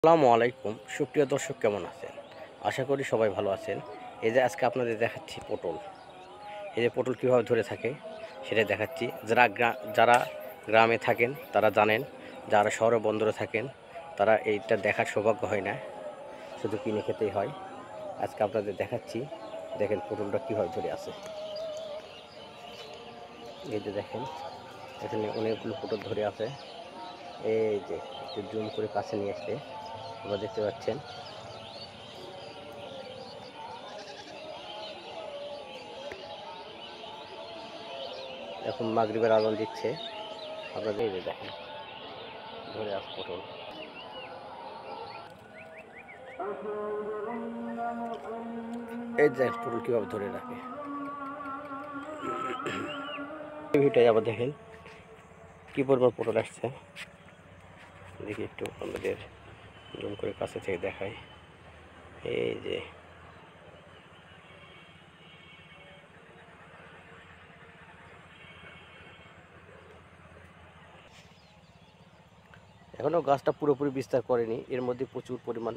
আসসালামু আলাইকুম সুপ্রিয় দর্শক, কেমন আছেন? আশা করি সবাই ভালো আছেন। এই যে আজকে আপনাদের দেখাচ্ছি পটল। এই যে পটল কীভাবে ধরে থাকে সেটাই দেখাচ্ছি। যারা গ্রামে থাকেন তারা জানেন, যারা শহরে বন্দরে থাকেন তারা এইটা দেখার সৌভাগ্য হয় না, শুধু কিনে খেতেই হয়। আজকে আপনাদের দেখাচ্ছি, দেখেন পটলটা কীভাবে ধরে আছে। এই যে দেখেন, এখানে অনেকগুলো পটল ধরে আছে। এই যে একটু জুম করে কাছে নিয়ে আসলে আপনারা দেখতে পাচ্ছেন। এখন মাগরিবের আজান দিচ্ছে, আপনাদের এই যে দেখেন ধরে আস পটল। এই যে পটল কীভাবে ধরে রাখে, ভিটাই আবার দেখেন কি পরিমাণ পটল আসছে। দেখি একটু আমাদের জুম করে কাছে থেকে দেখাই। এই যে এখনো গাছটা পুরোপুরি বিস্তার করেনি, এর মধ্যে প্রচুর পরিমাণ